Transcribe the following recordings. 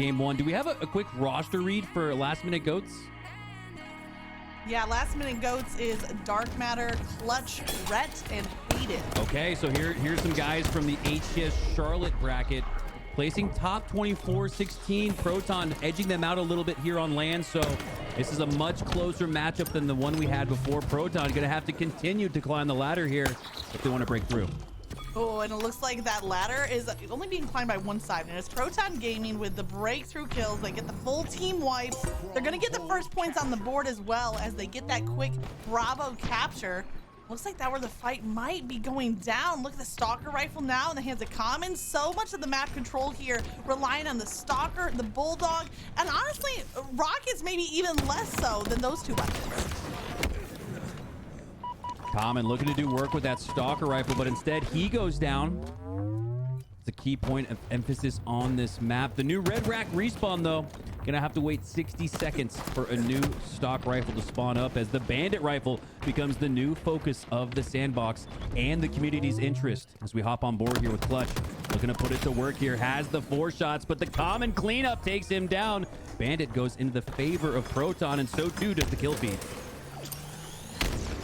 game one. Do we have a quick roster read for Last Minute Goats? Yeah, Last Minute Goats is Dark Matter, Clutch, Rhett, and Hayden. Okay, so here's some guys from the HCS Charlotte bracket. Placing top 24-16, Proton edging them out a little bit here on land, so this is a much closer matchup than the one we had before. Proton going to have to continue to climb the ladder here if they want to break through. Oh, and it looks like that ladder is only being climbed by one side, and it's Proton Gaming with the breakthrough kills. They get the full team wipes. They're going to get the first points on the board as well as they get that quick Bravo capture. Looks like that where the fight might be going down. Look at the Stalker rifle now in the hands of Common. So much of the map control here relying on the Stalker, the Bulldog, and honestly, Rockets maybe even less so than those two weapons. Common looking to do work with that Stalker rifle, but instead he goes down. It's a key point of emphasis on this map. The new Red Rack respawn, though, gonna have to wait 60 seconds for a new stock rifle to spawn up as the Bandit rifle becomes the new focus of the sandbox and the community's interest. As we hop on board here with Clutch, looking to put it to work here, has the 4 shots, but the Common cleanup takes him down. Bandit goes into the favor of Proton, and so too does the kill feed.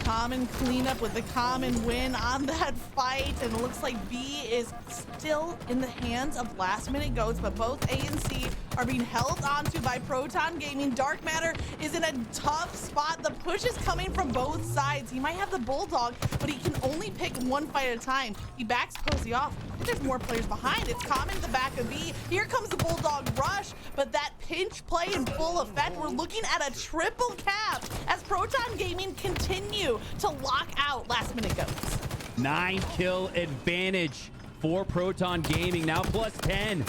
Common cleanup with the Common win on that fight, and it looks like B is still in the hands of Last Minute Goats, but both A and C are being held onto by Proton Gaming. Dark Matter is in a tough spot. The push is coming from both sides. He might have the Bulldog, but he can only pick one fight at a time. He backs Posey off. There's more players behind. It's Common the back of B. Here comes the Bulldog rush, but that pinch play in full effect. We're looking at a triple cap as Proton Gaming continue to lock out Last Minute Goats. 9-kill advantage for Proton Gaming, now plus 10.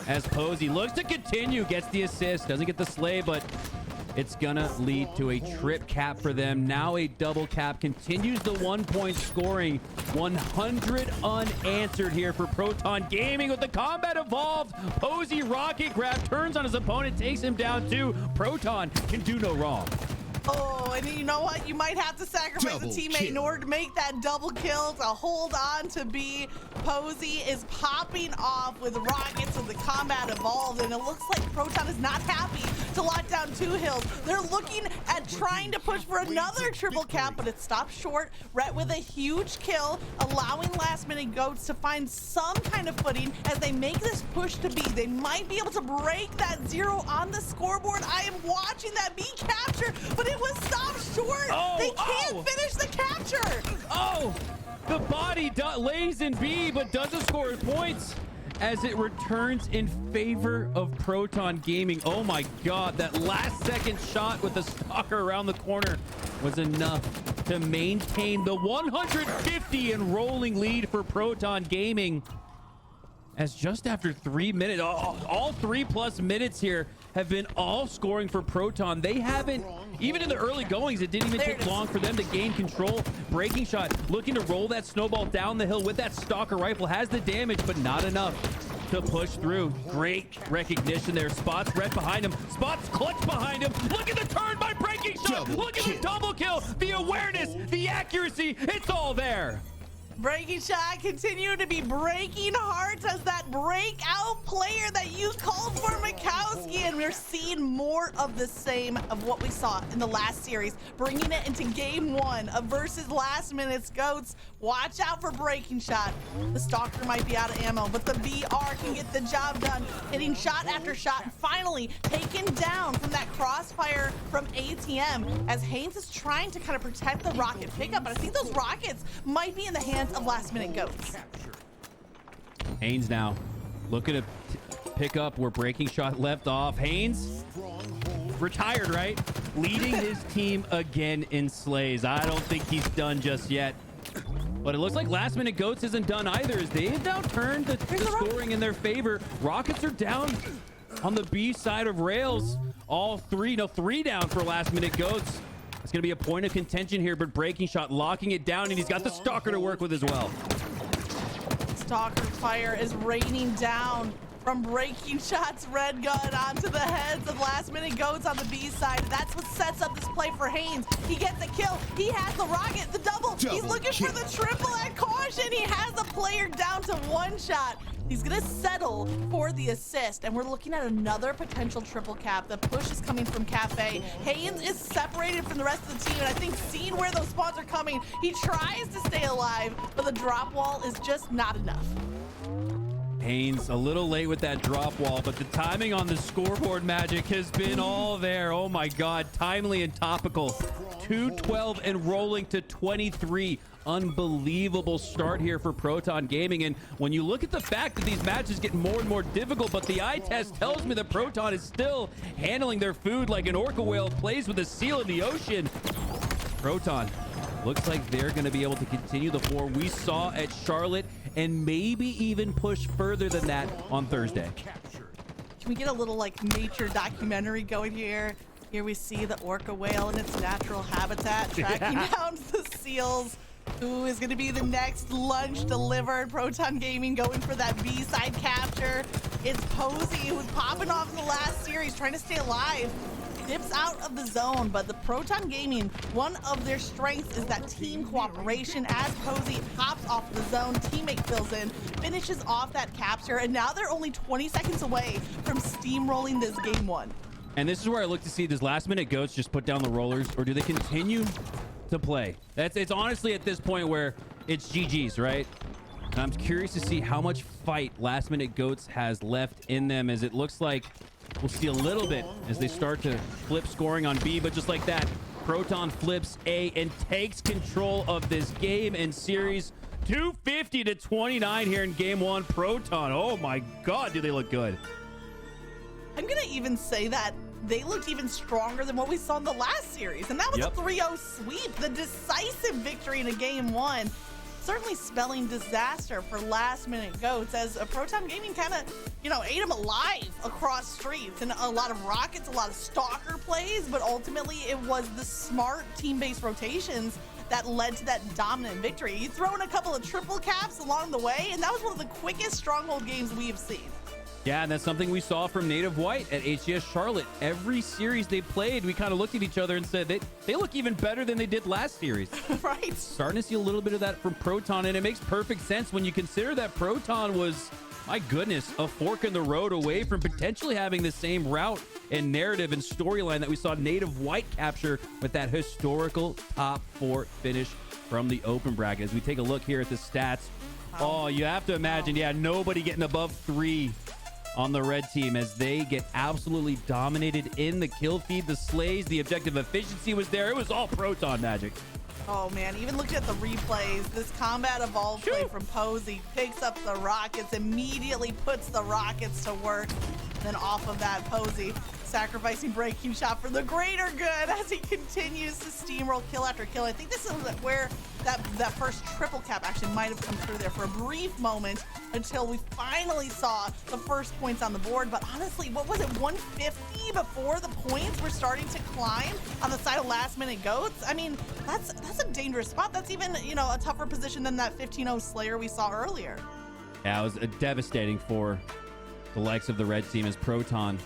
As Posey looks to continue, gets the assist, doesn't get the slay, but it's gonna lead to a trip cap for them. Now a double cap, continues the 1-point scoring. 100 unanswered here for Proton Gaming with the combat evolved. Posey rocket grab, turns on his opponent, takes him down too. Proton can do no wrong. Oh, and you know what? You might have to sacrifice a teammate in order to make that double kill to hold on to B. Posey is popping off with rockets with the combat evolved, and it looks like Proton is not happy to lock down 2 hills. They're looking at trying to push for another triple cap, but it stops short. Rhett with a huge kill, allowing Last Minute Goats to find some kind of footing as they make this push to B. They might be able to break that 0 on the scoreboard. I am watching that B capture, but it was stopped short. They can't finish the capture. Oh, the body lays in B, but doesn't score points as it returns in favor of Proton Gaming. Oh my God, that last second shot with the Stalker around the corner was enough to maintain the 150 and rolling lead for Proton Gaming. As just after 3 minutes, all 3+ minutes here have been all scoring for Proton. They haven't, even in the early goings, it didn't even take long for them to gain control. Breaking shot, looking to roll that snowball down the hill with that Stalker rifle, has the damage, but not enough to push through. Great recognition there. Spots Rhett behind him, spots Clutch behind him. Look at the turn by Breaking shot. Look at the double kill, the awareness, the accuracy, it's all there. Breaking shot continue to be breaking hearts as that breakout player that you called for, Mikowski, and we're seeing more of the same of what we saw in the last series, bringing it into game 1 of versus Last Minute Goats. Watch out for Breaking shot. The Stalker might be out of ammo, but the VR can get the job done, hitting shot after shot, and finally taken down from that crossfire from ATM as Haynes is trying to kind of protect the rocket pickup, but I think those rockets might be in the hands of Last Minute Goats. Haynes now looking to pick up where Breaking shot left off. Haynes retired, right? Leading his team again in slays. I don't think he's done just yet. But it looks like Last Minute Goats isn't done either, as they have now turned the scoring in their favor. Rockets are down on the B side of rails. All three down for Last Minute Goats. It's going to be a point of contention here, but Breaking shot locking it down, and he's got the Stalker to work with as well. Stalker fire is raining down from Breaking shot's red gun onto the heads of Last Minute Goats on the B side. That's what sets up this play for Haynes. He gets a kill. He has the rocket, the double. He's looking for the triple at caution. He has the player down to 1 shot. He's gonna settle for the assist, and we're looking at another potential triple cap. The push is coming from Cafe. Haynes is separated from the rest of the team, and I think seeing where those spawns are coming, he tries to stay alive, but the drop wall is just not enough. Haynes a little late with that drop wall, but the timing on the scoreboard, Magic, has been all there. Oh my God, timely and topical. 212 and rolling to 23. Unbelievable start here for Proton Gaming. And when you look at the fact that these matches get more and more difficult, but the eye test tells me that Proton is still handling their food like an orca whale plays with a seal in the ocean. Proton looks like they're going to be able to continue the form we saw at Charlotte and maybe even push further than that on Thursday. Can we get a little like nature documentary going here? Here we see the orca whale in its natural habitat tracking down the seals. Who is going to be the next lunch delivered? Proton Gaming going for that B-side capture. It's Posey, who's popping off in the last series, trying to stay alive. Dips out of the zone, but the Proton Gaming, one of their strengths is that team cooperation. As Posey pops off the zone, teammate fills in, finishes off that capture, and now they're only 20 seconds away from steamrolling this game one. And this is where I look to see, does LastMinuteGoats just put down the rollers, or do they continue to play? It's honestly at this point where it's GG's, right? And I'm curious to see how much fight LastMinuteGoats has left in them, as it looks like we'll see a little bit as they start to flip scoring on B, but just like that, Proton flips A and takes control of this game and series. 250 to 29 here in game one. Proton, oh my God, do they look good. I'm gonna even say that they looked even stronger than what we saw in the last series, and that was a 3-0 sweep, the decisive victory in a game one. Certainly spelling disaster for LastMinuteGoats, as Proton Gaming kind of, ate them alive across streets, and a lot of rockets, a lot of stalker plays, but ultimately it was the smart team-based rotations that led to that dominant victory. You throw in a couple of triple caps along the way, and that was one of the quickest stronghold games we have seen. Yeah, and that's something we saw from Native White at HCS Charlotte. Every series they played, we kind of looked at each other and said they look even better than they did last series. Right. Starting to see a little bit of that from Proton, and it makes perfect sense when you consider that Proton was, my goodness, a fork in the road away from potentially having the same route and narrative and storyline that we saw Native White capture with that historical top 4 finish from the open bracket. As we take a look here at the stats, oh, you have to imagine, yeah, nobody getting above 3 on the red team as they get absolutely dominated in the kill feed. The slays, the objective efficiency was there. It was all Proton, Magic. Oh man, even looking at the replays, this combat evolved play from Posey picks up the rockets, immediately puts the rockets to work. Then off of that, Posey sacrificing breaking shot for the greater good as he continues to steamroll kill after kill. I think this is where that first triple cap actually might have come through there for a brief moment until we finally saw the first points on the board. But honestly, what was it, 150 before the points were starting to climb on the side of LastMinuteGoats? I mean, that's a dangerous spot. That's even, a tougher position than that 15-0 Slayer we saw earlier. Yeah, it was devastating for the likes of the red team as Proton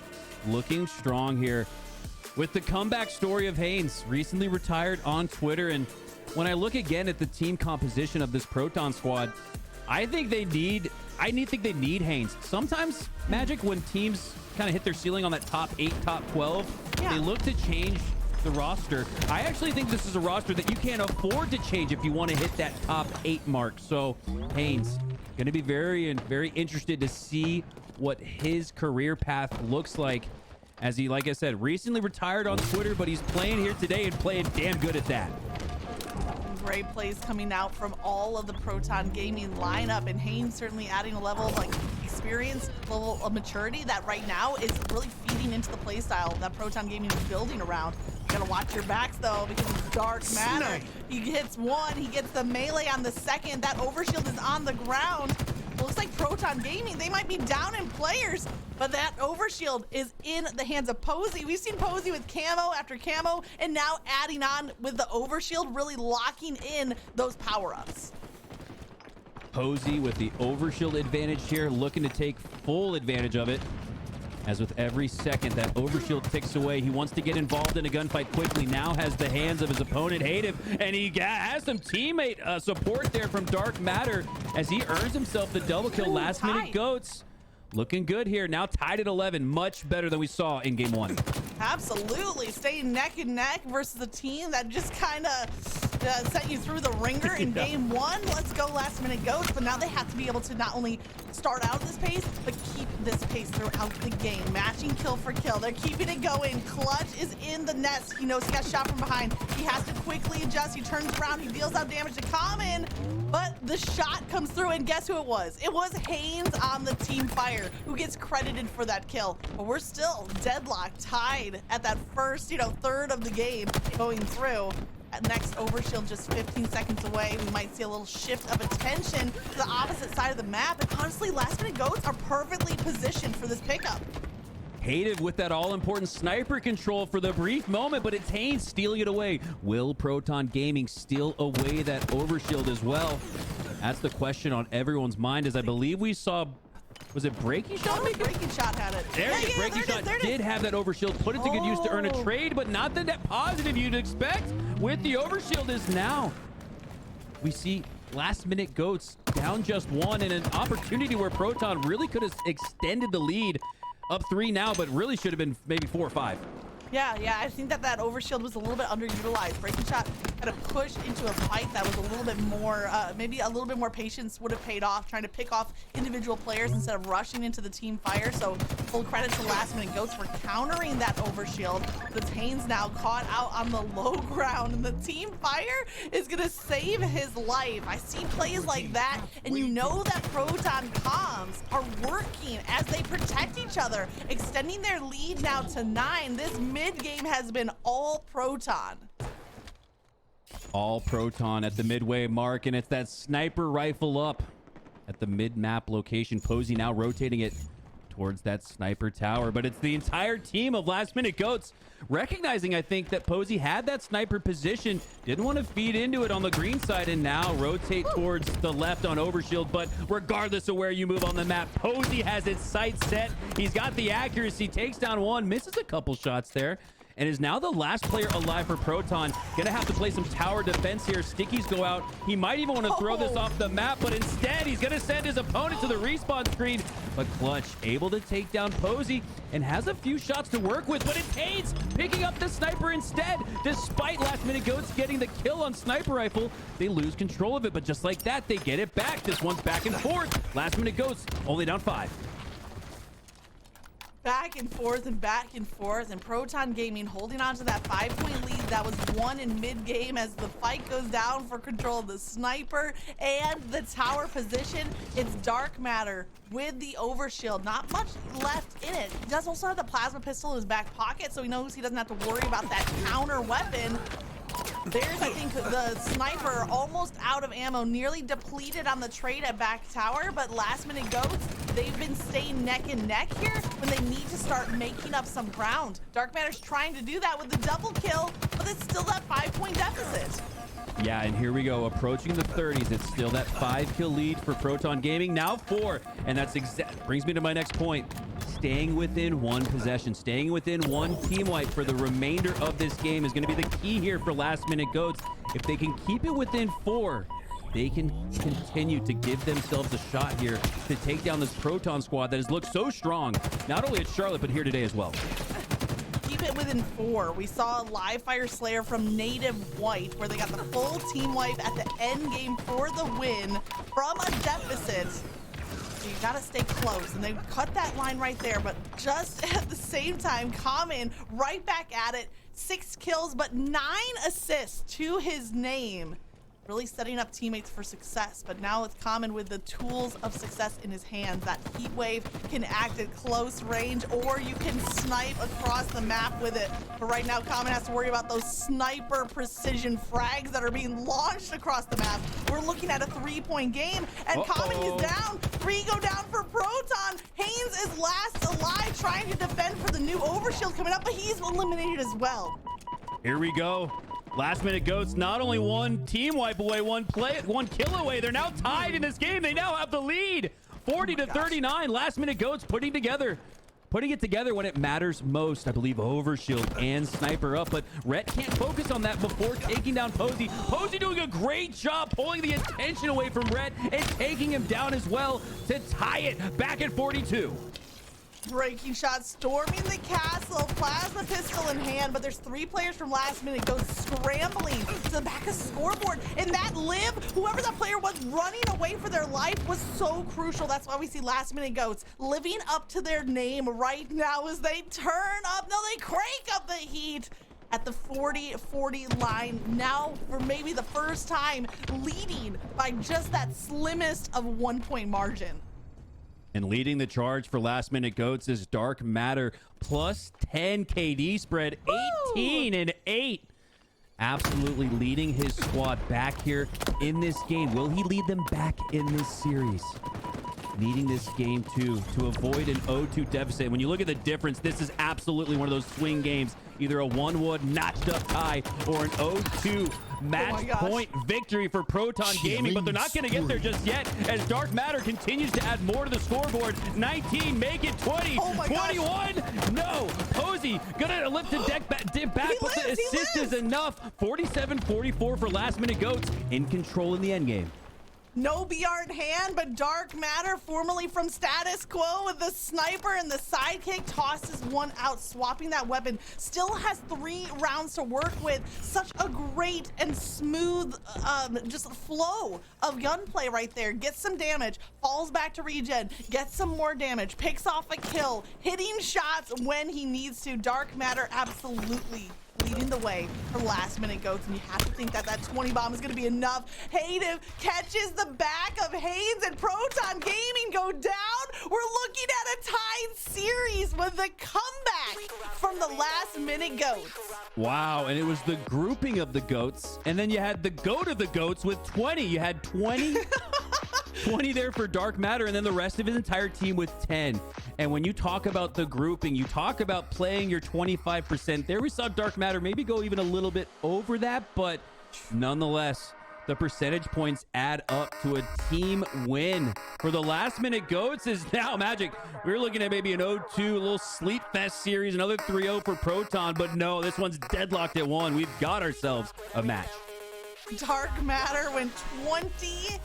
looking strong here with the comeback story of Haynes, recently retired on Twitter. And when I look again at the team composition of this Proton squad, I think they need Haynes. Sometimes, Magic, when teams kind of hit their ceiling on that top 8, top 12, they look to change the roster. I actually think this is a roster that you can't afford to change if you want to hit that top 8 mark. So Haynes, going to be very interested to see what his career path looks like, as he, like I said, recently retired on Twitter, but he's playing here today and playing damn good at that. Great plays coming out from all of the Proton Gaming lineup, and Haynes certainly adding a level of experience, level of maturity that right now is really feeding into the play style that Proton Gaming is building around. You gotta watch your backs though, because it's dark matter. He hits one, he gets the melee on the second. That overshield is on the ground. Looks like Proton Gaming, they might be down in players, but that overshield is in the hands of Posey. We've seen Posey with camo after camo, and now adding on with the overshield, really locking in those power-ups. Posey with the overshield advantage here, looking to take full advantage of it. As with every second that overshield ticks away, he wants to get involved in a gunfight quickly. Now has the hands of his opponent, Hative, and he has some teammate support there from Dark Matter as he earns himself the double kill. Last minute goats. Looking good here. Now tied at 11. Much better than we saw in game 1. Absolutely. Staying neck and neck versus a team that just kind of sent you through the ringer in game 1. Let's go Last Minute Goats. But now they have to be able to not only start out this pace, but keep this pace throughout the game. Matching kill for kill. They're keeping it going. Clutch is in the nest. He knows he got shot from behind. He has to quickly adjust. He turns around. He deals out damage to Common. But the shot comes through, and guess who it was? It was Haynes on the team fire who gets credited for that kill. But we're still deadlocked, tied at that first, third of the game going through. Next overshield just 15 seconds away. We might see a little shift of attention to the opposite side of the map. And honestly, Last Minute Goats are perfectly positioned for this pickup. Hated with that all-important sniper control for the brief moment, but it's Haynes stealing it away. Will Proton Gaming steal away that overshield as well? That's the question on everyone's mind, as I believe we saw... Was it Breaking Shot? Oh, Breaking Shot had it. There it is. Breaking Shot did have that overshield. Put it to good use to earn a trade, but not the net positive you'd expect with the overshield is now. We see Last Minute Goats down just 1 in an opportunity where Proton really could have extended the lead. Up 3 now, but really should have been maybe 4 or 5. Yeah, I think that overshield was a little bit underutilized. Breaking Shot kind of pushed into a fight that was a little bit more, maybe a little bit more patience would have paid off, trying to pick off individual players instead of rushing into the team fire. So full credit to Last Minute Goats for countering that overshield. But Haynes now caught out on the low ground, and the team fire is going to save his life. I see plays like that, and you know that Proton comms are working as they protect each other, extending their lead now to 9. This mid-game has been all Proton. All Proton at the midway mark, and it's that sniper rifle up at the mid-map location. Posey now rotating it towards that sniper tower, but it's the entire team of Last Minute Goats recognizing, I think, that Posey had that sniper position, didn't want to feed into it on the green side, and now rotate towards the left on overshield. But regardless of where you move on the map, Posey has his sight set. He's got the accuracy, takes down 1, misses a couple shots there, and is now the last player alive for Proton. Gonna have to play some tower defense here. Stickies go out. He might even want to throw this off the map, but instead he's gonna send his opponent to the respawn screen. But Clutch able to take down Posey and has a few shots to work with, but it's Haynes picking up the sniper instead. Despite Last Minute Goats getting the kill on sniper rifle, they lose control of it, but just like that, they get it back. This one's back and forth. Last Minute Goats only down 5. Back and forth and back and forth, and Proton Gaming holding on to that 5-point lead that was won in mid-game as the fight goes down for control of the sniper and the tower position. It's Dark Matter with the overshield. Not much left in it. He does also have the plasma pistol in his back pocket, so he knows he doesn't have to worry about that counter weapon. There's, I think, the sniper almost out of ammo, nearly depleted on the trade at back tower, but Last Minute Goats, they've been staying neck and neck here when they need to start making up some ground. Dark Matter's trying to do that with the double kill, but it's still that 5-point deficit. Yeah, and here we go, approaching the 30s. It's still that 5-kill lead for Proton Gaming, now 4, and that's brings me to my next point. Staying within 1 possession, staying within 1 team wipe for the remainder of this game is going to be the key here for Last Minute Goats. If they can keep it within 4, they can continue to give themselves a shot here to take down this Proton squad that has looked so strong, not only at Charlotte, but here today as well. Keep it within 4. We saw a live fire slayer from Native White where they got the full team wipe at the end game for the win from a deficit. So you gotta stay close, and they cut that line right there, but just at the same time, Common right back at it. 6 kills, but 9 assists to his name. Really setting up teammates for success, but now it's Common with the tools of success in his hands. That heat wave can act at close range, or you can snipe across the map with it. But right now, Common has to worry about those sniper precision frags that are being launched across the map. We're looking at a 3-point game, and Common is down. 3 go down for Proton. Haynes is last alive, trying to defend for the new overshield coming up, but he's eliminated as well. Here we go. Last Minute Goats not only 1 team wipe away, 1 kill away. They're now tied in this game. They now have the lead. 40 to 39. Last Minute Goats putting putting it together when it matters most. I believe Overshield and Sniper up, but Rhett can't focus on that before taking down Posey. Posey doing a great job pulling the attention away from Rhett and taking him down as well to tie it back at 42. Breaking shot, storming the castle, plasma pistol in hand, but there's 3 players from Last Minute Goats scrambling to the back of the scoreboard. And that live, whoever that player was running away for their life, was so crucial. That's why we see Last Minute Goats living up to their name right now as they turn up. No, they crank up the heat at the 40-40 line. Now, for maybe the first time, leading by just that slimmest of 1-point margin. And leading the charge for Last Minute Goats is Dark Matter, plus 10 KD spread, 18 and 8. Absolutely leading his squad back here in this game. Will he lead them back in this series? Needing this game too to avoid an 0-2 deficit. When you look at the difference, this is absolutely one of those swing games, either a 1-1 notched up tie or an 0-2 match point victory for Proton Gaming, but they're not going to get there just yet as Dark Matter continues to add more to the scoreboard. 19, make it 20, 21, no. Posey gonna lift the deck back, but the assist is enough. 47-44 for Last Minute Goats, in control in the endgame. No BR in hand, but Dark Matter, formerly from Status Quo, with the sniper and the sidekick, tosses one out, swapping that weapon. Still has 3 rounds to work with. Such a great and smooth just flow of gunplay right there. Gets some damage, falls back to regen, gets some more damage, picks off a kill, hitting shots when he needs to. Dark Matter absolutely leading the way for Last Minute Goats, and you have to think that that 20 bomb is going to be enough. Hayden catches the back of Haynes, and Proton Gaming go down. We're looking at a tied series with the comeback from the Last Minute Goats. Wow, and it was the grouping of the goats, and then you had the goat of the goats with 20. You had 20 20 there for Dark Matter, and then the rest of his entire team with 10. And when you talk about the grouping, you talk about playing your 25%. There we saw Dark Matter maybe go even a little bit over that, but nonetheless, the percentage points add up to a team win. For the Last Minute Goats is now Magic. We were looking at maybe an 0-2, a little Sleet Fest series, another 3-0 for Proton, but no, this one's deadlocked at 1. We've got ourselves a match. Dark Matter went 20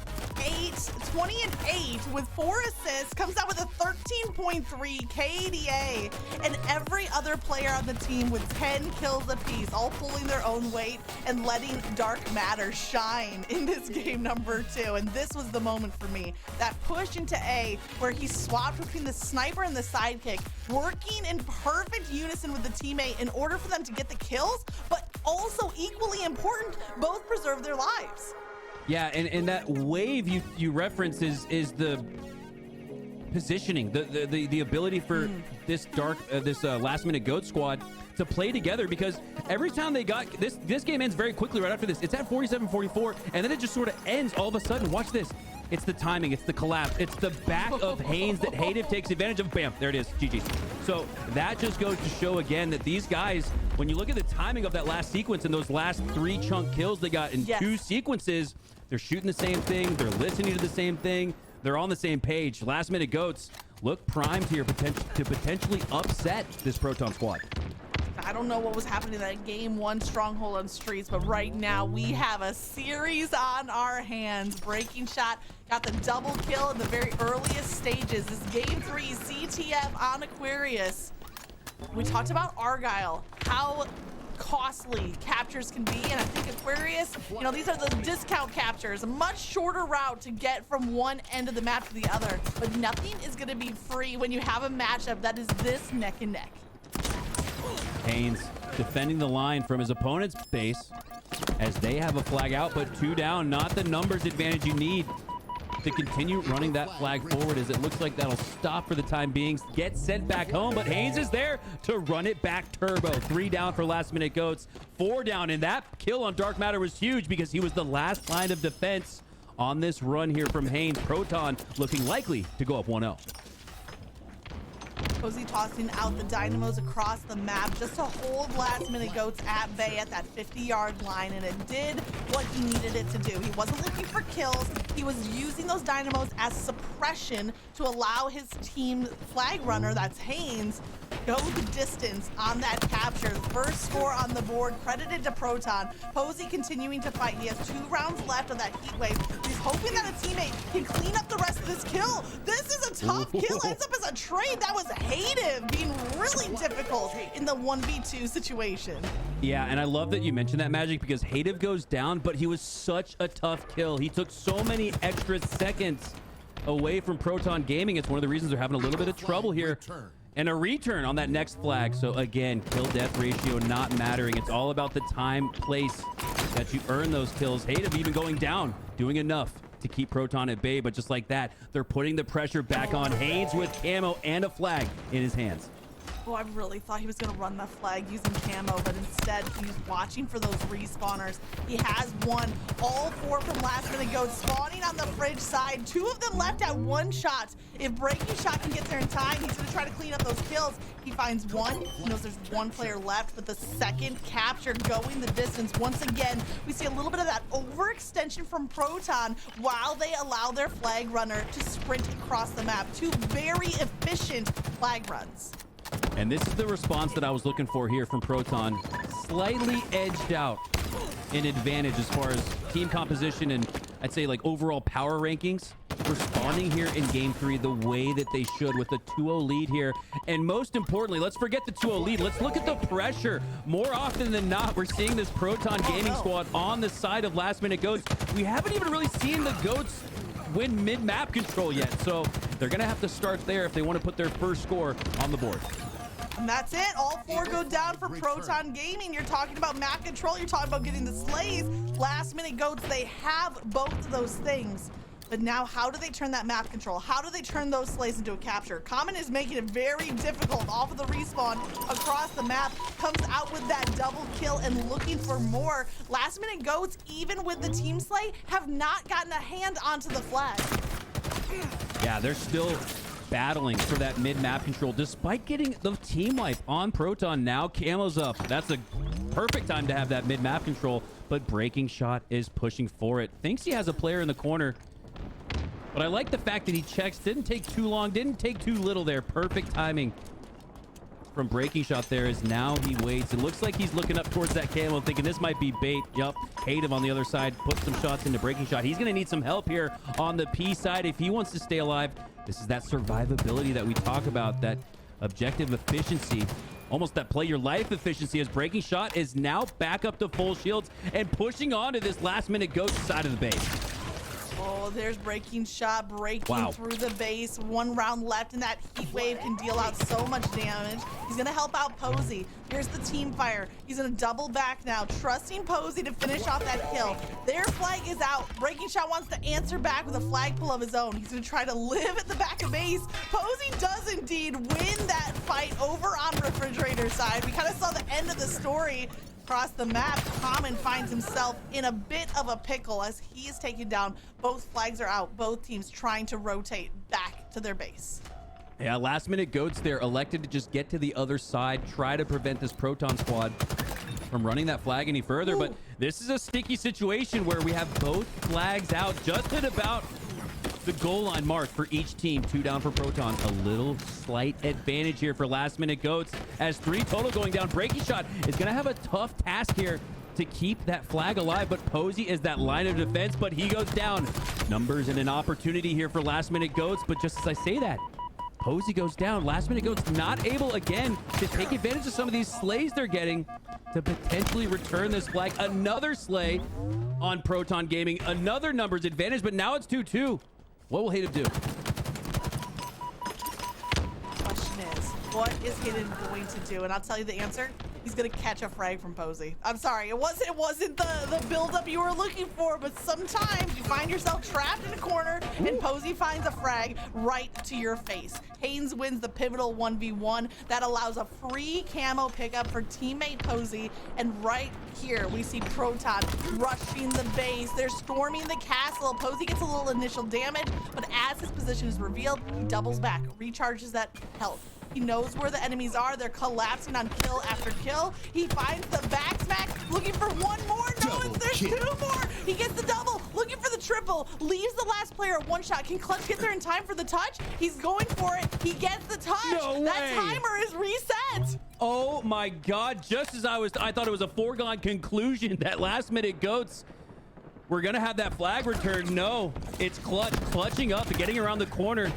and 8 with 4 assists, comes out with a 13.3 KDA, and every other player on the team with 10 kills apiece, all pulling their own weight and letting Dark Matter shine in this game number 2. And this was the moment for me, that push into A where he swapped between the sniper and the sidekick, working in perfect unison with the teammate in order for them to get the kills, but also equally important, both preserve their lives. Yeah, and that wave you reference is the positioning, the ability for this Last Minute Goat squad to play together, because every time they got this game ends very quickly right after this. It's at 47-44, and then it just sort of ends all of a sudden. Watch this. It's the timing, it's the collapse, it's the back of Haynes that Hayden takes advantage of. Bam, there it is, GG. So that just goes to show again that these guys, when you look at the timing of that last sequence and those last 3 chunk kills they got in 2 sequences, they're shooting the same thing, they're listening to the same thing, they're on the same page. Last Minute Goats look primed here to potentially upset this Proton squad. I don't know what was happening in that game 1 stronghold on streets, but right now we have a series on our hands. Breaking shot got the double kill in the very earliest stages. This game 3 CTF on Aquarius. We talked about Argyle, how costly captures can be, and I think Aquarius, you know, these are the discount captures, a much shorter route to get from one end of the map to the other, but nothing is going to be free when you have a matchup that is this neck and neck. Haynes defending the line from his opponent's base as they have a flag out, but 2 down. Not the numbers advantage you need to continue running that flag forward, as it looks like that'll stop for the time being. Get sent back home, but Haynes is there to run it back turbo. 3 down for Last Minute Goats, 4 down, and that kill on Dark Matter was huge because he was the last line of defense on this run here from Haynes. Proton looking likely to go up 1-0. Posey tossing out the dynamos across the map just to hold Last Minute Goats at bay at that 50-yard line, and it did what he needed it to do. He wasn't looking for kills, He was using those dynamos as suppression to allow his team flag runner, that's Haynes, go the distance on that capture. The first score on the board credited to Proton. Posey continuing to fight. He has 2 rounds left of that heat wave. He's hoping that a teammate can clean up the rest of this kill. This is a tough kill. Ends up as a trade. That was Hayden being really difficult in the 1v2 situation. Yeah, and I love that you mentioned that, Magic, because Hayden goes down, but he was such a tough kill. He took so many extra seconds away from Proton Gaming. It's one of the reasons they're having a little bit of trouble here. And a return on that next flag. So again, kill death ratio not mattering. It's all about the time, place that you earn those kills. Hayden even going down, doing enough to keep Proton at bay. But just like that, they're putting the pressure back on Haynes with camo and a flag in his hands. Oh, I really thought he was going to run the flag using camo, but instead he's watching for those respawners. He has one. All 4 from LastMinuteGoats spawning on the fridge side. 2 of them left at 1 shot. If Breaking Shot can get there in time, he's going to try to clean up those kills. He finds 1. He knows there's 1 player left, but the second capture going the distance. Once again, we see a little bit of that overextension from Proton while they allow their flag runner to sprint across the map. 2 very efficient flag runs. And this is the response that I was looking for here from Proton. Slightly edged out in advantage as far as team composition and I'd say like overall power rankings. Responding here in game 3 the way that they should with a 2-0 lead here. And most importantly, let's forget the 2-0 lead. Let's look at the pressure. More often than not, we're seeing this Proton Gaming squad on the side of LastMinuteGoats. We haven't even really seen the Goats win mid-map control yet. So they're going to have to start there if they want to put their first score on the board. And that's it. All 4 go down for Proton Gaming. You're talking about map control. You're talking about getting the slays. LastMinuteGoats, they have both of those things. But now how do they turn that map control? How do they turn those slays into a capture? Common is making it very difficult off of the respawn across the map. Comes out with that double kill and looking for more. LastMinuteGoats, even with the team slay, have not gotten a hand onto the flag. Yeah, they're still battling for that mid-map control despite getting the team wipe on Proton. Now camo's up. That's a perfect time to have that mid-map control, but Breaking Shot is pushing for it. Thinks he has a player in the corner, but I like the fact that he checks. Didn't take too long, didn't take too little there. Perfect timing from Breaking Shot there as now he waits. It looks like he's looking up towards that camo thinking this might be bait. Yup, Hayden on the other side put some shots into Breaking Shot. He's gonna need some help here on the P side if he wants to stay alive. This is that survivability that we talk about, that objective efficiency, almost that play your life efficiency, as Breaking Shot is now back up to full shields and pushing on to this LastMinuteGoats side of the base. Oh, there's Breaking Shot breaking through the base. 1 round left, and that heat wave can deal out so much damage. He's gonna help out Posey. Here's the team fire. He's gonna double back now, trusting Posey to finish off that kill. Their flag is out. Breaking Shot wants to answer back with a flag pull of his own. He's gonna try to live at the back of base. Posey does indeed win that fight over on Refrigerator side. We kind of saw the end of the story. Across the map, Common finds himself in a bit of a pickle as he is taken down. Both flags are out. Both teams trying to rotate back to their base. Yeah, LastMinuteGoats there elected to just get to the other side, try to prevent this Proton squad from running that flag any further. But this is a sticky situation where we have both flags out just at about the goal line mark for each team. 2 down for Proton. A little slight advantage here for LastMinuteGoats as 3 total going down. Breaking Shot is going to have a tough task here to keep that flag alive, but Posey is that line of defense, but he goes down. Numbers and an opportunity here for LastMinuteGoats, but just as I say that, Posey goes down. LastMinuteGoats not able again to take advantage of some of these slays they're getting to potentially return this flag. Another slay on Proton Gaming, another numbers advantage, but now it's 2-2. What will Hayden do? Question is, what is Hayden going to do? And I'll tell you the answer. He's gonna catch a frag from Posey. I'm sorry, it wasn't the build-up you were looking for, but sometimes you find yourself trapped in a corner and Posey finds a frag right to your face. Haynes wins the pivotal 1v1. That allows a free camo pickup for teammate Posey. And right here, we see Proton rushing the base. They're storming the castle. Posey gets a little initial damage, but as his position is revealed, he doubles back, recharges that health. He knows where the enemies are. They're collapsing on kill after kill. He finds the back smack, looking for one more. No, there's 2 more. He gets the double, looking for the triple, leaves the last player at one shot. Can Clutch get there in time for the touch? He's going for it. He gets the touch. No that way. timer is reset. Oh my God, just as I thought it was a foregone conclusion that LastMinuteGoats were gonna have that flag return. No, it's Clutch clutching up and getting around the corner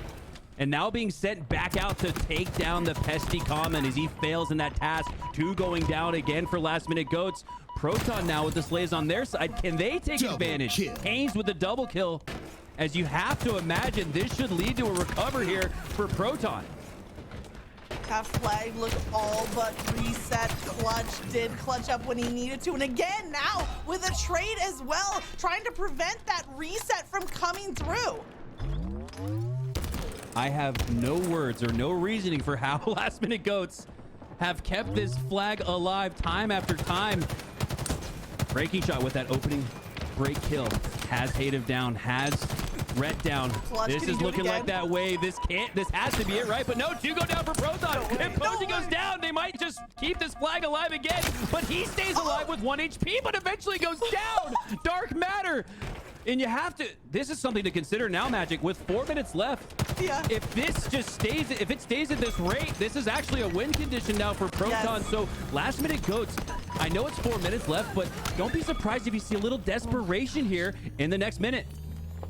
and now being sent back out to take down the pesky Common as he fails in that task. 2 going down again for LastMinuteGoats. Proton now with the slays on their side. Can they take advantage? Haynes with the double kill. As you have to imagine, this should lead to a recover here for Proton. That flag looked all but reset. Clutch did clutch up when he needed to. And again, now with a trade as well, trying to prevent that reset from coming through. I have no words or no reasoning for how LastMinuteGoats have kept this flag alive time after time. Breaking shot with that opening break kill. Has Hative down, has Rhett down. Clutch, this is looking like that wave. This has to be it, right? But no, 2 go down for Proton. If Posey goes down, they might just keep this flag alive again. But he stays alive with 1 HP, but eventually goes down. Dark Matter. And you have to, this is something to consider now, Magic, with 4 minutes left. Yeah. If this just stays, if it stays at this rate, this is actually a win condition now for Proton. Yes. So LastMinuteGoats, I know it's 4 minutes left, but don't be surprised if you see a little desperation here in the next minute.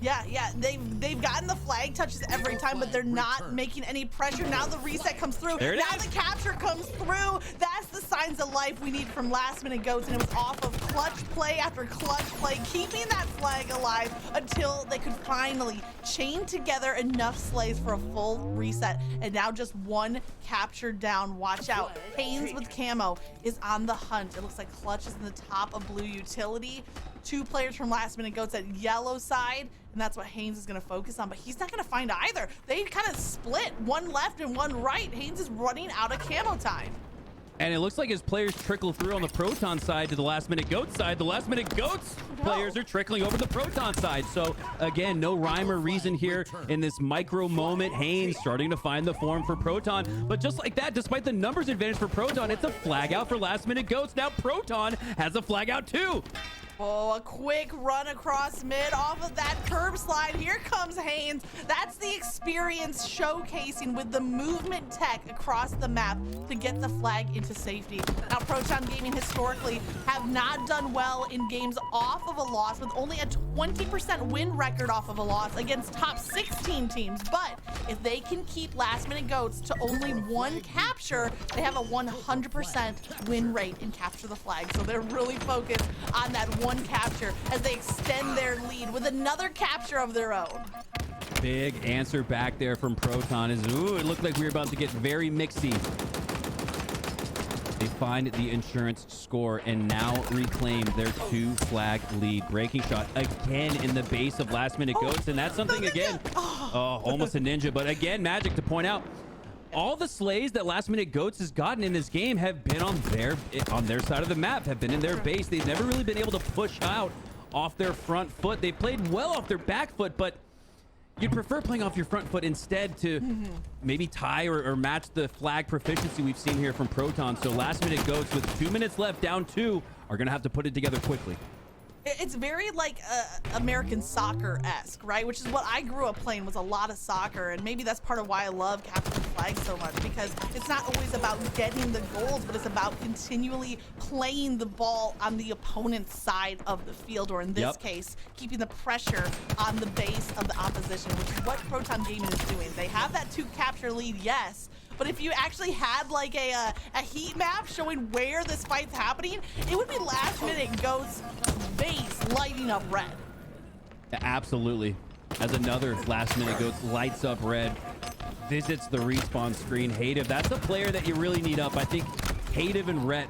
Yeah, they've gotten the flag touches every time, but they're not making any pressure. Now the reset comes through. There it now is. the capture comes through. That's the signs of life we need from LastMinuteGoats, and it was off of clutch play after clutch play, keeping that flag alive until they could finally chain together enough slays for a full reset. And now just 1 capture down. Watch out. Haynes with camo is on the hunt. It looks like Clutch is in the top of blue utility. 2 players from LastMinuteGoats at yellow side, and that's what Haynes is going to focus on, but he's not going to find either. They kind of split, 1 left and 1 right. Haynes is running out of camo time. And it looks like his players trickle through on the Proton side to the LastMinuteGoats side. The LastMinuteGoats players are trickling over the Proton side. So again, no rhyme or reason here in this micro moment. Haynes starting to find the form for Proton. But just like that, despite the numbers advantage for Proton, it's a flag out for LastMinuteGoats. Now Proton has a flag out too. Oh, a quick run across mid off of that curb slide. Here comes Haynes. That's the experience showcasing with the movement tech across the map to get the flag into safety. Now, Proton Gaming historically have not done well in games off of a loss, with only a 20% win record off of a loss against top 16 teams. But if they can keep LastMinuteGoats to only 1 capture, they have a 100% win rate in capture the flag. So they're really focused on that 1 capture as they extend their lead with another capture of their own. Big answer back there from Proton. Ooh, it looked like we were about to get very mixy. They find the insurance score and now reclaim their 2 flag lead. Breaking shot again in the base of LastMinuteGoats, and that's something again. Almost a ninja, but again, Magic to point out. All the slays that LastMinuteGoats has gotten in this game have been on their side of the map, have been in their base. They've never really been able to push out off their front foot. They played well off their back foot, but you'd prefer playing off your front foot instead to maybe tie or match the flag proficiency we've seen here from Proton. So LastMinuteGoats with 2 minutes left, down 2, are going to have to put it together quickly. It's very like American soccer-esque, right? Which is what I grew up playing, was a lot of soccer, and maybe that's part of why I love capturing flags so much, because it's not always about getting the goals, but it's about continually playing the ball on the opponent's side of the field, or in this case, keeping the pressure on the base of the opposition, which is what Proton Gaming is doing. They have that 2 capture lead, yes, but if you actually had like a heat map showing where this fight's happening, it would be LastMinuteGoats base lighting up red. Absolutely. As another LastMinuteGoats lights up red, visits the respawn screen. Hative, that's a player that you really need up. I think Hative and Rhett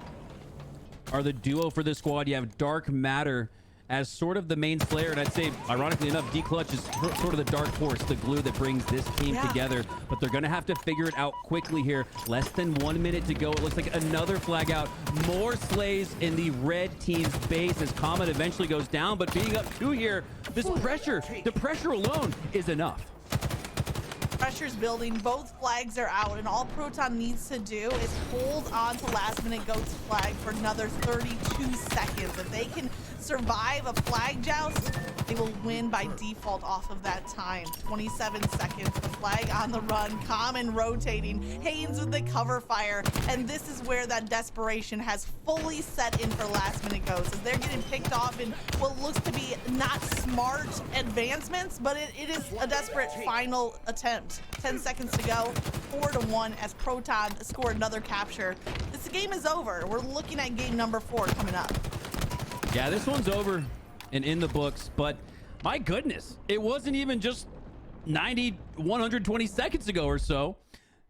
are the duo for this squad. You have Dark Matter as sort of the main slayer, and I'd say, ironically enough, D-Clutch is sort of the dark horse, the glue that brings this team together, but they're gonna have to figure it out quickly here. Less than 1 minute to go. It looks like another flag out. More slays in the red team's base as Comet eventually goes down, but being up 2 here, this pressure, the pressure alone is enough. Pressure's building, both flags are out, and all Proton needs to do is hold on to LastMinuteGoats' flag for another 32 seconds. If they can survive a flag joust, they will win by default off of that time. 27 seconds, the flag on the run, Common rotating, Haynes with the cover fire, and this is where that desperation has fully set in for LastMinuteGoats, as they're getting picked off in what looks to be not smart advancements, but it is a desperate final attempt. 10 seconds to go, 4-1 as Proton score another capture. This game is over. We're looking at game number 4 coming up. Yeah, this one's over and in the books, but my goodness, it wasn't even just 120 seconds ago or so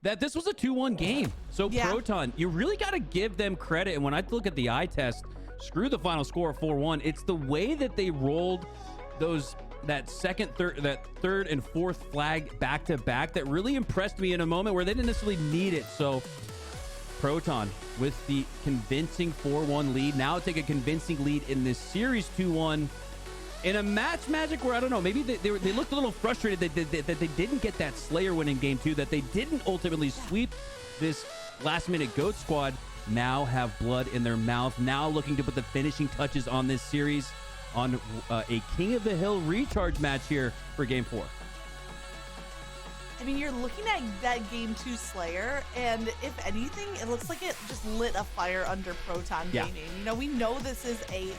that this was a 2-1 game. So yeah. Proton, you really got to give them credit. And when I look at the eye test, screw the final score of 4-1. It's the way that they rolled that third and fourth flag back to back that really impressed me in a moment where they didn't necessarily need it. So Proton with the convincing 4-1 lead. Now take a convincing lead in this series 2-1 in a match, Magic, where I don't know, maybe they looked a little frustrated that they didn't get that Slayer win in game 2, that they didn't ultimately sweep this LastMinuteGoats squad. Now have blood in their mouth, now looking to put the finishing touches on this series on a King of the Hill recharge match here for game 4. I mean, you're looking at that game 2 Slayer, and if anything, it looks like it just lit a fire under Proton Gaming. You know, we know this is a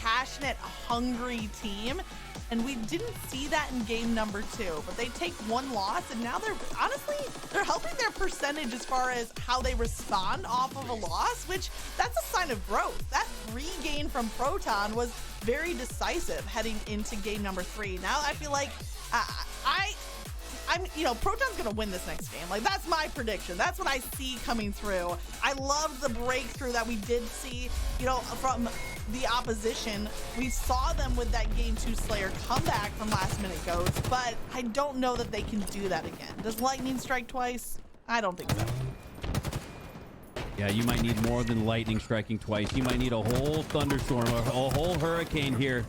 passionate, hungry team, and we didn't see that in game number 2. But they take one loss, and now they're helping their percentage as far as how they respond off of a loss, which that's a sign of growth. That regain from Proton was very decisive heading into game number 3. Now I feel like Proton's gonna win this next game. Like, that's my prediction. That's what I see coming through. I love the breakthrough that we did see, from the opposition. We saw them with that game 2 Slayer comeback from LastMinuteGoats, but I don't know that they can do that again. Does lightning strike twice? I don't think so. Yeah, you might need more than lightning striking twice. You might need a whole thunderstorm, a whole hurricane here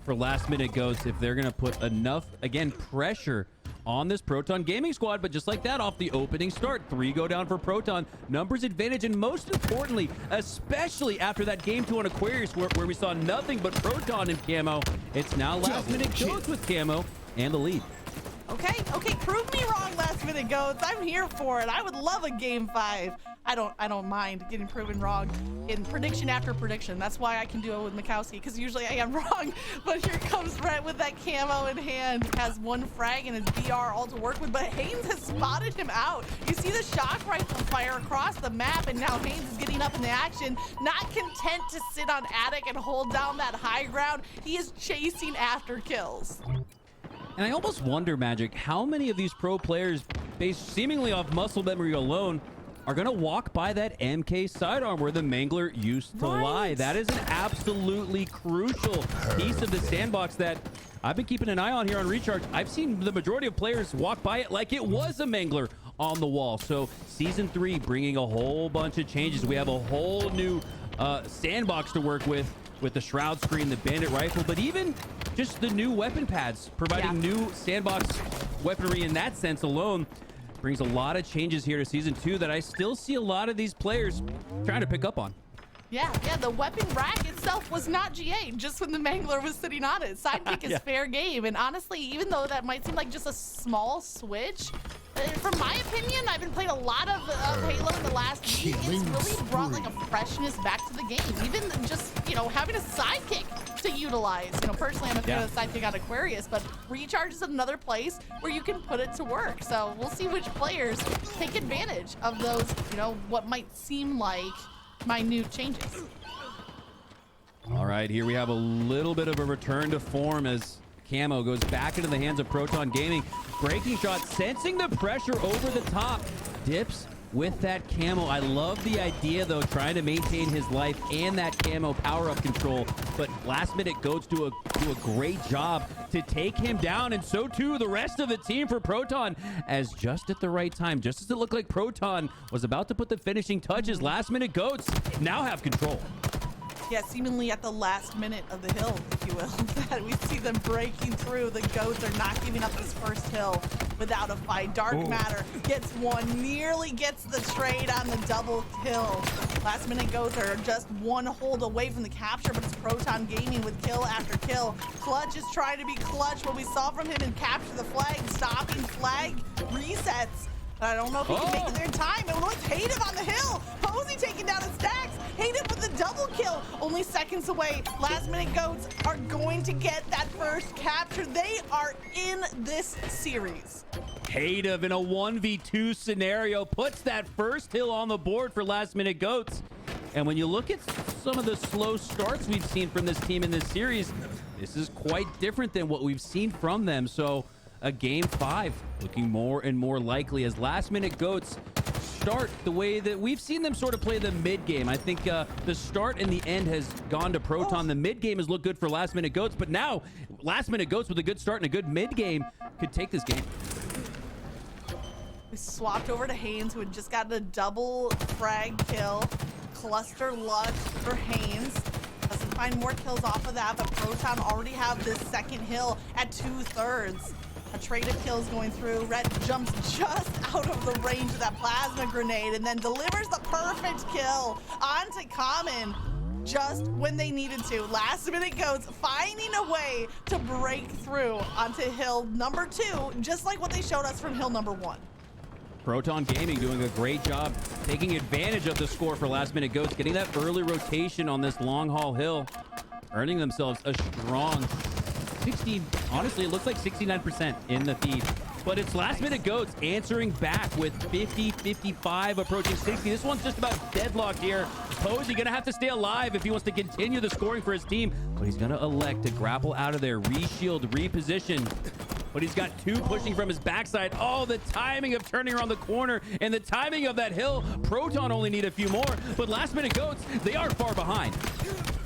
for LastMinuteGoats if they're gonna put enough, again, pressure on this Proton Gaming squad. But just like that, off the opening start, 3 go down for Proton. Numbers advantage, and most importantly, especially after that game 2 on Aquarius where we saw nothing but Proton in camo, it's now LastMinuteGoats with camo and the lead. Okay, prove me wrong, LastMinuteGoats. I'm here for it. I would love a game 5. I don't mind getting proven wrong in prediction after prediction. That's why I can do it with Mikowski, because usually I am wrong. But here comes Rhett with that camo in hand. Has 1 frag and his BR all to work with, but Haynes has spotted him out. You see the shock rifle fire across the map, and now Haynes is getting up in the action. Not content to sit on Attic and hold down that high ground, he is chasing after kills. And I almost wonder, Magic, how many of these pro players, based seemingly off muscle memory alone, are going to walk by that MK sidearm where the Mangler used to lie. That is an absolutely crucial piece of the sandbox that I've been keeping an eye on here on Recharge. I've seen the majority of players walk by it like it was a Mangler on the wall. So Season 3 bringing a whole bunch of changes. We have a whole new sandbox to work with the Shroud screen, the Bandit rifle, but even just the new weapon pads, providing new sandbox weaponry in that sense alone. Brings a lot of changes here to Season 2 that I still see a lot of these players trying to pick up on. Yeah, the weapon rack itself was not GA just when the Mangler was sitting on it. Sidekick is fair game, and honestly, even though that might seem like just a small switch, from my opinion, I've been playing a lot of Halo in the last week. It's really brought like a freshness back to the game. Even just, having a sidekick to utilize. Personally, I'm a fan of the sidekick on Aquarius, but Recharge is another place where you can put it to work. So we'll see which players take advantage of those, what might seem like minute changes. All right, here we have a little bit of a return to form as camo goes back into the hands of Proton Gaming. Breaking shot, sensing the pressure over the top, dips with that camo. I love the idea, though, trying to maintain his life and that camo power-up control. But LastMinuteGoats do a great job to take him down, and so too the rest of the team for Proton, as just at the right time, just as it looked like Proton was about to put the finishing touches, LastMinuteGoats now have control. Yeah, seemingly at the last minute of the hill, if you will, that we see them breaking through. The Goats are not giving up this first hill without a fight. Dark Matter gets one, nearly gets the trade on the double kill. LastMinuteGoats are just one hold away from the capture, but it's Proton Gaming with kill after kill. Clutch is trying to be clutch. What we saw from him in capture the flag, stopping flag resets. But I don't know if he can make it there in time. It looks Hayden on the hill. Posey taking down his stacks. Hayden with the double kill. Only seconds away. LastMinuteGoats are going to get that first capture. They are in this series. Hayden in a 1v2 scenario puts that first hill on the board for LastMinuteGoats. And when you look at some of the slow starts we've seen from this team in this series, this is quite different than what we've seen from them. So a game 5 looking more and more likely as LastMinuteGoats start the way that we've seen them sort of play the mid game. I think the start and the end has gone to Proton. The mid game has looked good for LastMinuteGoats, but now LastMinuteGoats with a good start and a good mid game could take this game. We swapped over to Haynes, who had just gotten a double frag kill. Cluster luck for Haynes. Doesn't find more kills off of that, but Proton already have this second hill at 2/3. A trade of kills going through. Red jumps just out of the range of that plasma grenade and then delivers the perfect kill onto Common just when they needed to. LastMinuteGoats finding a way to break through onto hill number 2, just like what they showed us from hill number 1. Proton Gaming doing a great job taking advantage of the score for LastMinuteGoats, getting that early rotation on this long haul hill, earning themselves a strong 16, honestly, it looks like 69% in the feed. But it's LastMinuteGoats answering back with 50, 55, approaching 60. This one's just about deadlocked here. Posey gonna have to stay alive if he wants to continue the scoring for his team, but he's gonna elect to grapple out of there, reshield, reposition. But he's got 2 pushing from his backside. Oh, the timing of turning around the corner and the timing of that hill. Proton only need a few more, but LastMinuteGoats, they are far behind.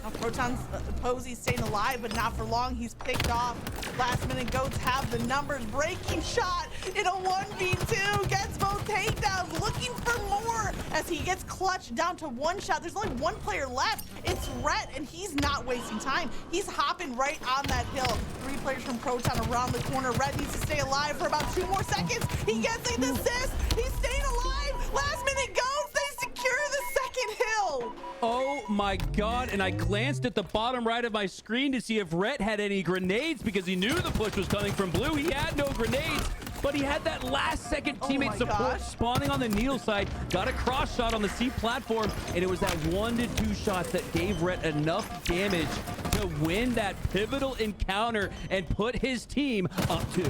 Now Proton's Posey staying alive, but not for long. He's picked off. LastMinuteGoats have the numbers. Breaking shot in a 1v2. Gets both takedowns. Looking for more as he gets clutched down to 1 shot. There's only 1 player left. It's Rhett, and he's not wasting time. He's hopping right on that hill. 3 players from Proton around the corner. Rhett needs to stay alive for about 2 more seconds. He gets an assist. He's staying alive. LastMinuteGoats, they secure the second hill. Oh my God, and I glanced at the bottom right of my screen to see if Rhett had any grenades because he knew the push was coming from blue. He had no grenades, but he had that last second teammate support spawning on the needle side, got a cross shot on the C platform, and it was that 1 to 2 shots that gave Rhett enough damage to win that pivotal encounter and put his team up 2.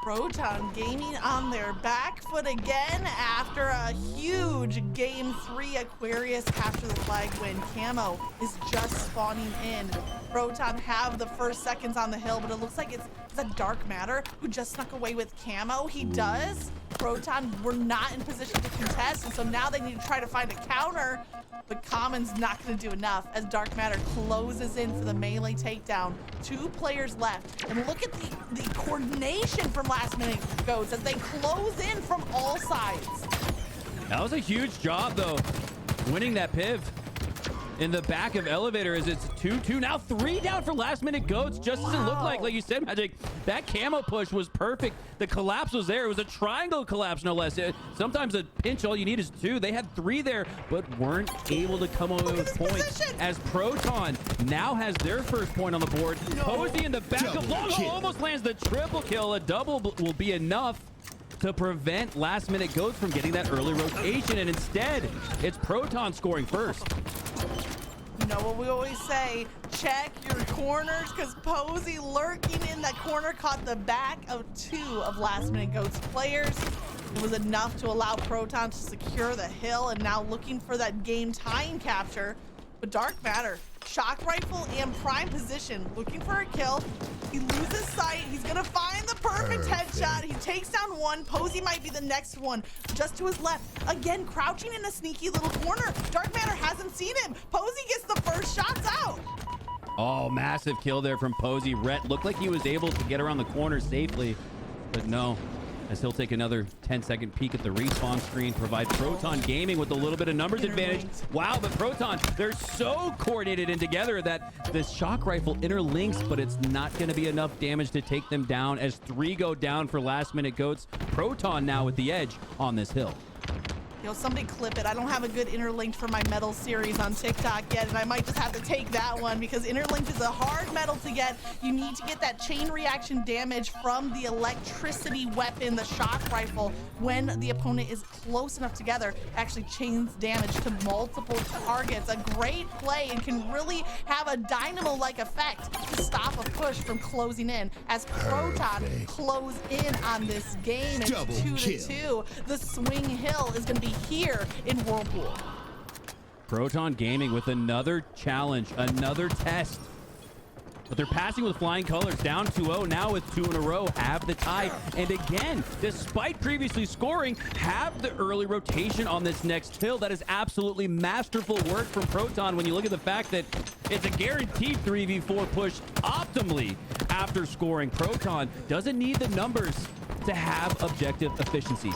Proton Gaming on their back foot again after a huge Game 3 Aquarius capture the flag win. Camo is just spawning in. Proton have the first seconds on the hill, but it looks like it's a Dark Matter who just snuck away with Camo. He does. Proton were not in position to contest, and so now they need to try to find a counter, but Common's not going to do enough as Dark Matter closes in for the melee takedown. 2 players left, and look at the coordination from LastMinuteGoats as they close in from all sides. That was a huge job, though, winning that piv in the back of Elevator as it's 2-2. Now 3 down for LastMinuteGoats. Just doesn't look like you said, Magic, that camo push was perfect. The collapse was there. It was a triangle collapse, no less. Sometimes a pinch, all you need is 2. They had 3 there, but weren't able to come away with points as Proton now has their first point on the board. Posey in the back of Longo almost lands the triple kill. A double will be enough to prevent LastMinuteGoats from getting that early rotation, and instead, it's Proton scoring first. You know what we always say, check your corners, because Posey lurking in that corner caught the back of 2 of LastMinuteGoats players. It was enough to allow Proton to secure the hill, and now looking for that game tying capture. But Dark Matter, shock rifle and prime position, looking for a kill. He loses sight. He's gonna find the perfect headshot. He takes down 1. Posey might be the next one, just to his left. Again, crouching in a sneaky little corner. Dark Matter hasn't seen him. Posey gets the first shots out. Oh, massive kill there from Posey. Rhett looked like he was able to get around the corner safely, but no. as he'll take another 10-second peek at the respawn screen, provide Proton Gaming with a little bit of numbers advantage. Wow, but Proton, they're so coordinated and together that this shock rifle interlinks, but it's not going to be enough damage to take them down as 3 go down for LastMinuteGoats. Proton now with the edge on this hill. Yo, somebody clip it. I don't have a good interlinked for my metal series on TikTok yet, and I might just have to take that one because interlinked is a hard metal to get. You need to get that chain reaction damage from the electricity weapon, the shock rifle, when the opponent is close enough together. It actually chains damage to multiple targets. A great play and can really have a dynamo-like effect to stop a push from closing in as Proton close in on this game. It's 2-2. The swing hill is going to be here in Whirlpool. Proton Gaming with another challenge, another test. But they're passing with flying colors, down 2-0, now with 2 in a row, have the tie. And again, despite previously scoring, have the early rotation on this next hill. That is absolutely masterful work from Proton when you look at the fact that it's a guaranteed 3v4 push optimally after scoring. Proton doesn't need the numbers to have objective efficiency.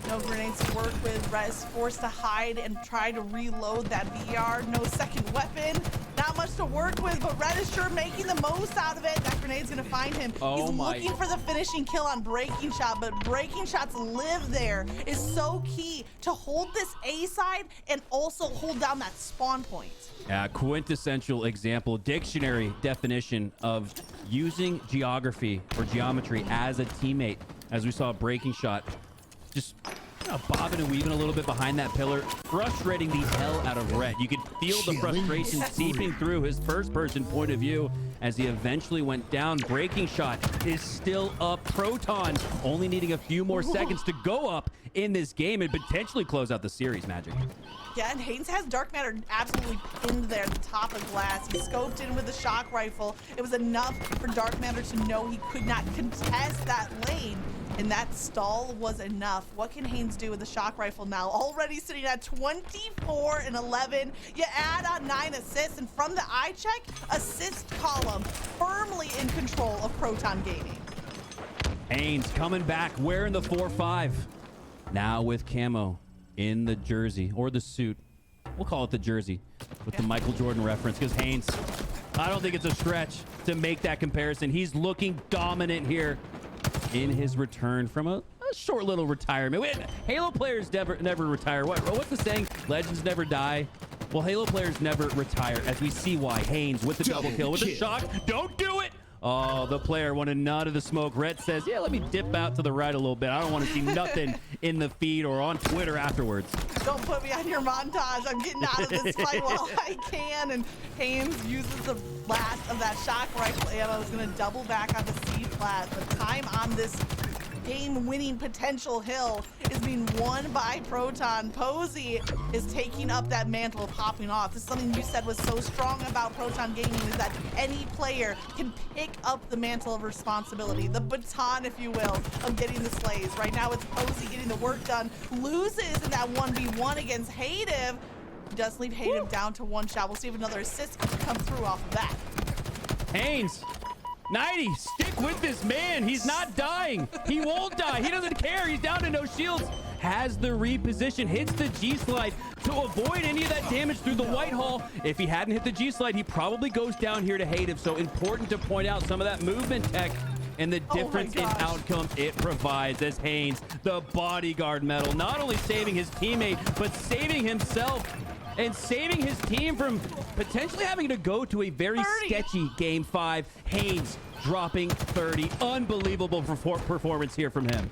No grenades to work with. Rhett is forced to hide and try to reload that VR. No second weapon. Not much to work with, but Rhett is sure making the most out of it. That grenade's gonna find him. He's looking for the finishing kill on Breaking Shot, but Breaking Shot's live there is so key to hold this A side and also hold down that spawn point. Quintessential example, dictionary definition of using geography or geometry as a teammate. As we saw Breaking Shot just bobbing and weaving a little bit behind that pillar, frustrating the hell out of Rhett. You could feel the frustration seeping through his first-person point of view as he eventually went down. Breaking Shot is still up. Proton only needing a few more seconds to go up in this game and potentially close out the series, Magic. Yeah, and Haynes has Dark Matter absolutely pinned there at the top of glass. He scoped in with the shock rifle. It was enough for Dark Matter to know he could not contest that lane. And that stall was enough. What can Haynes do with the shock rifle now? Already sitting at 24-11. You add on 9 assists, and from the eye check, assist column firmly in control of Proton Gaming. Haynes coming back, wearing the 4-5. Now with camo in the jersey, or the suit. We'll call it the jersey with the Michael Jordan reference, because Haynes, I don't think it's a stretch to make that comparison. He's looking dominant here in his return from a short little retirement. Halo players never retire. What's the saying? Legends never die. Well, Halo players never retire, as we see why. Haynes with the double kill, with the shock. Don't do it! Oh, the player wanted none of the smoke. Rhett says, yeah, let me dip out to the right a little bit. I don't want to see nothing in the feed or on Twitter afterwards. Don't put me on your montage. I'm getting out of this fight while I can. And Haynes uses the last of that shock rifle ammo. Is going to double back on the C-plat. The time on this game-winning potential hill is being won by Proton. Posey is taking up that mantle, popping off. This is something you said was so strong about Proton Gaming, is that any player can pick up the mantle of responsibility, the baton, if you will, of getting the slays. Right now it's Posey getting the work done, loses in that 1v1 against Hative. He does leave Hative down to 1 shot. We'll see if another assist can come through off of that. Haynes, 90, stick with this man. He's not dying. He won't die. He doesn't care. He's down to no shields. Has the reposition, hits the G-slide to avoid any of that damage through the Whitehall. If he hadn't hit the G-slide, he probably goes down here to Hative. So important to point out some of that movement tech and the difference in outcome it provides as Haynes, the bodyguard medal, not only saving his teammate, but saving himself and saving his team from potentially having to go to a very sketchy Game 5. Haynes dropping 30. Unbelievable performance here from him.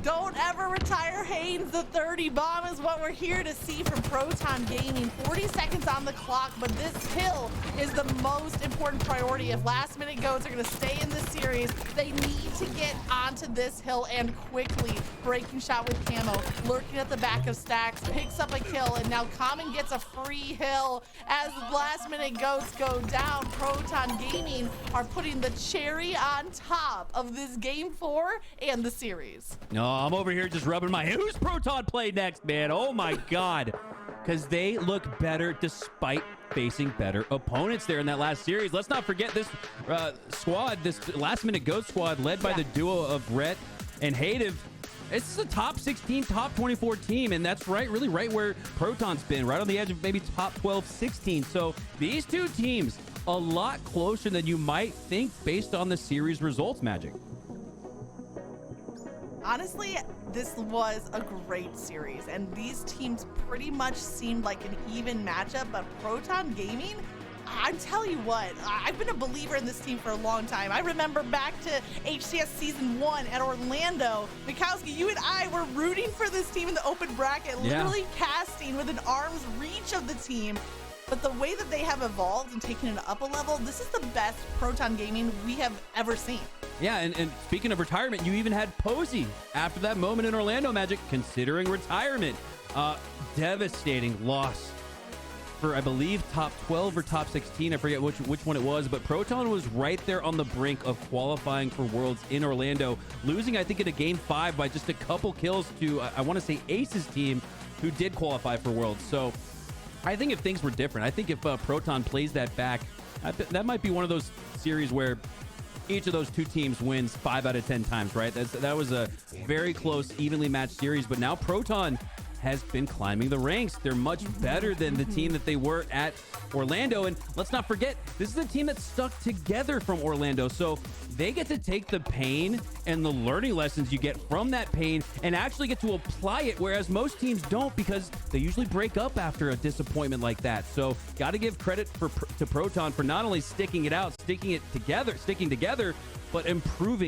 Don't ever retire Haynes. The 30 bomb is what we're here to see from Proton Gaming. 40 seconds on the clock, but this kill is the most important priority. If LastMinuteGoats are going to stay in this series, they need to get onto this hill and quickly. Breaking Shot with camo, lurking at the back of stacks, picks up a kill, and now Common gets a free hill. As LastMinuteGoats go down, Proton Gaming are putting the cherry on top of this Game 4 and the series. No, I'm over here just rubbing my... Who's Proton play next, man? Oh, my God. Because they look better despite facing better opponents there in that last series. Let's not forget this squad, this LastMinuteGoats squad led by the duo of Rhett And Hayden, it's a top 16, top 24 team, and that's really right where Proton's been, right on the edge of maybe top 12, 16. So these two teams, a lot closer than you might think based on the series results, Magic. Honestly, this was a great series, and these teams pretty much seemed like an even matchup, but Proton Gaming, I'm telling you what, I've been a believer in this team for a long time. I remember back to HCS Season 1 at Orlando. Mikowski, you and I were rooting for this team in the open bracket, literally casting within arm's reach of the team. But the way that they have evolved and taken it up a level, this is the best Proton Gaming we have ever seen. Yeah, and speaking of retirement, you even had Posey after that moment in Orlando, Magic, considering retirement. Devastating loss for, I believe, top 12 or top 16. I forget which one it was, but Proton was right there on the brink of qualifying for Worlds in Orlando, losing, I think, in a game 5 by just a couple kills to, I want to say, Ace's team, who did qualify for Worlds. So I think if things were different, I think if Proton plays that back, that might be one of those series where each of those two teams wins 5 out of 10 times, right? That was a very close, evenly matched series, but now Proton has been climbing the ranks. They're much better than the team that they were at Orlando. And let's not forget, this is a team that stuck together from Orlando. So they get to take the pain and the learning lessons you get from that pain and actually get to apply it, whereas most teams don't, because they usually break up after a disappointment like that. So got to give credit to Proton for not only sticking together, but improving